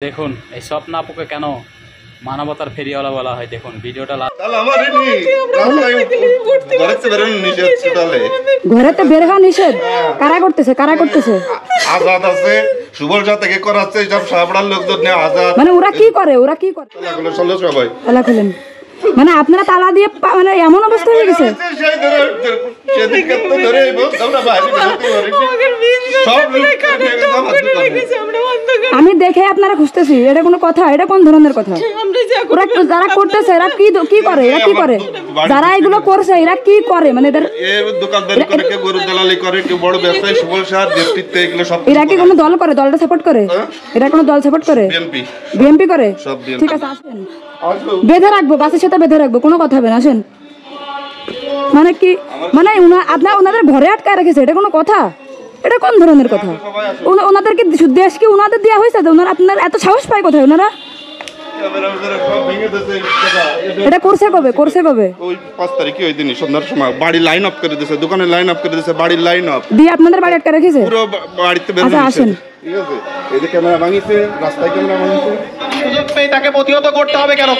দেখুন এই স্বপ্ন আপুকে কেন মানবতার ফেরিওয়ালা বলা হয়। দেখুন ভিডিওটা ঘরেতে বের হওয়া নিষেধ। কারা করতেছে আজাদ আছে সুবল সাথে থেকে করাচ্ছে সব সাবড়ার লোকজন নিয়ে আজাদ। মানে ওরা কি করে সবাই তালা খুলেন মানে আপনারা তালা দিয়ে মানে এমন অবস্থা হয়ে গেছে। আমি দেখে আপনারা খুঁজতেছি, এটা কোনো কথা? এটা কোন ধরনের কথা? ওরা যারা করতেছে এরা কি করে যারা এগুলো করছে এরা কি করে? মানে দোকানদারি করে, কেউ গরু দালালি করে, কেউ বড় ব্যবসায়ী সুবল শাহর নেতৃত্বে এগুলো সব। এরা কি কোনো দল করে? দলটা সাপোর্ট করে? এরা কোনো দল সাপোর্ট করে? বিএনপি করে। ঠিক আছে আসেন, বেঁধে রাখবো, বাসের সাথে বেঁধে রাখবো, কোনো কথা হবে না। আসেন। মানে কি মানে আপনার ওনাদের ঘরে আটকায় রেখেছে, এটা কোনো কথা? এটা কোন ধরনের কথা? ওনাদেরকে দেশ কি ওনাদের দেওয়া হয়েছে? ওনারা আপনার এত সাহস পায় কোথায় ওনারা? এটা করছে কবে? ওই 5 তারিখে ওই দিনই সন্ধ্যার সময় বাড়ি লাইন আপ করে দিয়েছে, দোকানের লাইন আপ করে দিয়েছে, বাড়ির লাইন আপ দিয়ে আপনাদের বাড়ি আটকা রেখেছে পুরো বাড়িতে বের হয়েছে। আসেন, ঠিক আছে, এই যে ক্যামেরা ভাঙিছে, রাস্তায় ক্যামেরা ভাঙিছে। সুযোগ পেয়ে তাকে প্রতিহত করতে হবে। কেন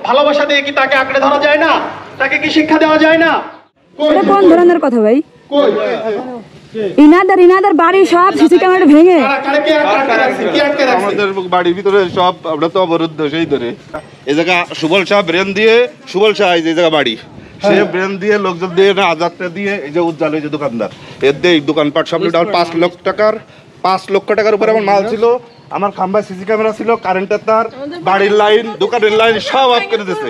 ভালোবাসা দিয়ে কি তাকে আঁকড়ে ধরা যায় না? তাকে কি শিক্ষা দেওয়া যায় না? এটা কোন ধরনের কথা ভাই? ইনাদের বাড়ি সব সিসি ক্যামেরা ভেঙে আমাদের বাড়ির ভিতরে সব আমরা তো অবরুদ্ধ সেই ধরে। এই জায়গা সুবল শাহ ব্রেন দিয়ে, সুবল শাহ এই জায়গা বাড়ি, সে ব্রেন দিয়ে লোকজন দিয়ে না আজাদটা দিয়ে এই যে উজ্জ্বল এই যে দোকানদার এর দিয়ে দোকানপাট সব ডাল 5 লক্ষ টাকার উপরে আমার মাল ছিল। আমার খাম্বায় সিসি ক্যামেরা ছিল, কারেন্টের তার, বাড়ির লাইন, দোকানের লাইন সব অফ করে দিয়েছে।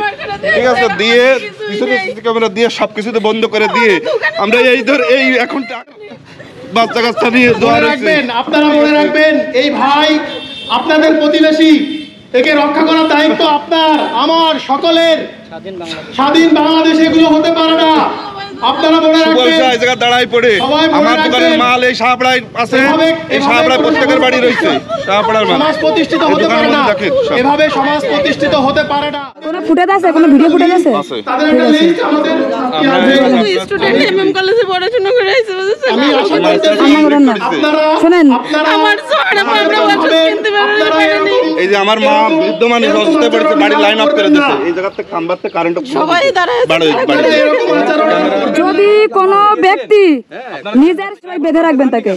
ঠিক আছে, দিয়ে পিছনে সিসি ক্যামেরা দিয়ে সবকিছুতে বন্ধ করে দিয়ে আমরা এই এখন বাচ্চা কাচ্চা নিয়ে আপনারা মনে রাখবেন, এই ভাই আপনাদের প্রতিবেশী, একে রক্ষা করার দায়িত্ব আপনার, আমার, সকলের। স্বাধীন বাংলাদেশে এগুলো হতে পারে না। আপনারা মনে রাখবেন, এই জায়গা দাঁড়াই পড়ে আমার দোকানের মাল এই সাহাপড়ায় আছে, এই সাহাপড়ায় প্রত্যেকের বাড়ি রয়েছে, সাহাপড়ার মাল। সমাজ প্রতিষ্ঠিত হতে পারে না, এভাবে সমাজ প্রতিষ্ঠিত হতে পারে না। কোনো ফুটেজ আছে? কোনো ভিডিও ফুটেজ আছে? তাদের একটা লিস্ট আমাদের স্টুডেন্ট এমএম কলেজে পড়াশোনা করে আইছে বুঝছেন। আমি আশা করতেছি আপনারা শুনেন, আমার ছোড়া আমরা ওষুধ কিনতে পারিনি। এই যে আমার মা বৃদ্ধ মানুষ অসুস্থ পড়েছে, বাড়ি লাইন অফ করে দিয়েছে, এই জায়গাতে খাম্বাতে কারেন্ট সবাই দাঁড়ায় যদি কোনো ব্যক্তি নিজের বেঁধে রাখবেন তাকে,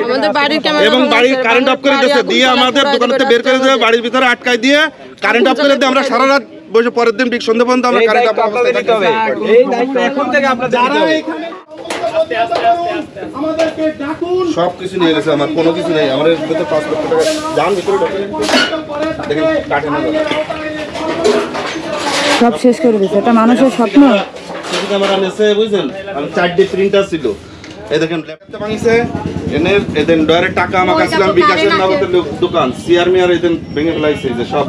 আমাদের বাড়ির ক্যামেরা এবং বাড়ির কারেন্ট অফ করে দিয়েছে, দিয়ে আমাদের দোকানতে বের করে দিয়ে বাড়ির ভিতরে আটকায় দিয়ে কারেন্ট অফ করে দিয়ে আমরা সারা রাত বসে পরের দিন সন্ধ্যা পর্যন্ত আমরা কারেন্ট অফ অবস্থায় থাকি। এই দায়িত্ব এখন থেকে আপনারা যারা এখানে আমাদেরকে ডাকুন। সব কিছু নিয়ে গেছে, আমার কোনো কিছু নেই। আমাদের ভিতরে 5 লক্ষ টাকা যান ভিতরে দেখেন কাটে না, সব শেষ করে দিয়েছে। এটা মানুষের স্বপ্ন। সিসি ক্যামেরা নেছে বুঝছেন, আমি 4D প্রিন্টার ছিল, এই দেখেন ল্যাপটপ ভাঙিছে, এনের এদেন ডয়ারে টাকা আমার কাছে ছিল, বিকাশের নগদের দোকান সিআরমিআর এদেন ভেঙে ফেলাইছে যে সব।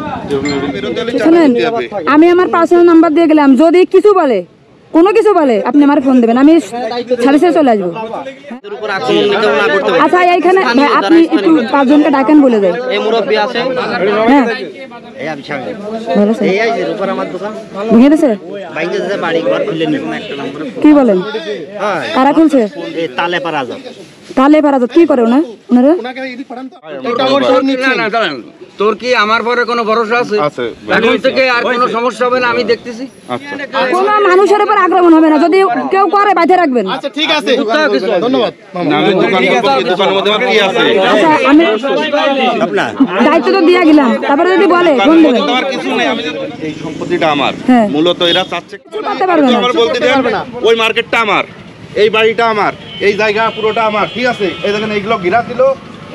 শুনেন, আমি আমার পার্সোনাল নাম্বার দিয়ে গেলাম, যদি কিছু বলে, কোনো কিছু বলে আপনি আমার ফোন দেবেন, আমি সার্ভিসে চলে আসবো। আচ্ছা এইখানে আপনি একটু 5 জনকে ডাকেন বলে দেয়। হ্যাঁ ভেঙে দিয়েছে, কি বলেন? কারা খুলছে? তালে পারাজত কি করে ওনারা? তোর কি আমার পরে কোনো ভরসা আছে? এখন থেকে আর কোনো সমস্যা হবে না, আমি দেখতেছি। কোনো মানুষের উপর আক্রমণ হবে না, যদি কেউ করে বাইরে রাখবেন। আচ্ছা ঠিক আছে, ধন্যবাদ। আচ্ছা আমি দায়িত্ব তো দিয়ে গেলাম, তারপরে যদি বলে ফোন দেবেন। এই সম্পত্তিটা আমার, হ্যাঁ। মূলত এরা চাচ্ছে করতে পারবে না, আমার বলতে দেন, ওই মার্কেটটা আমার, এই বাড়িটা আমার, এই জায়গা পুরোটা আমার। ঠিক আছে, এই দেখেন এইগুলো ঘেরা ছিল,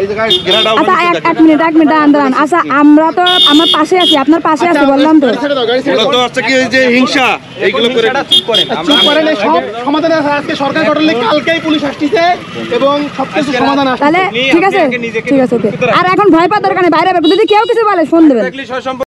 এই জায়গায় ঘেরাটাও। আচ্ছা এক মিনিট দাঁড়ান। আচ্ছা আমরা তো আমার পাশে আছি, আপনার পাশে আছি বললাম তো। মূলত হচ্ছে কি, এই যে হিংসা এইগুলো করে চুপ করেন, সব সমাধান আছে। আজকে সরকার গঠন নিয়ে কালকেই পুলিশ আসছে এবং সবকিছু সমাধান আসছে। তাহলে ঠিক আছে ওকে। আর এখন ভয় পাওয়ার দরকার নেই, বাইরে যদি কেউ কিছু বলে ফোন দেবেন।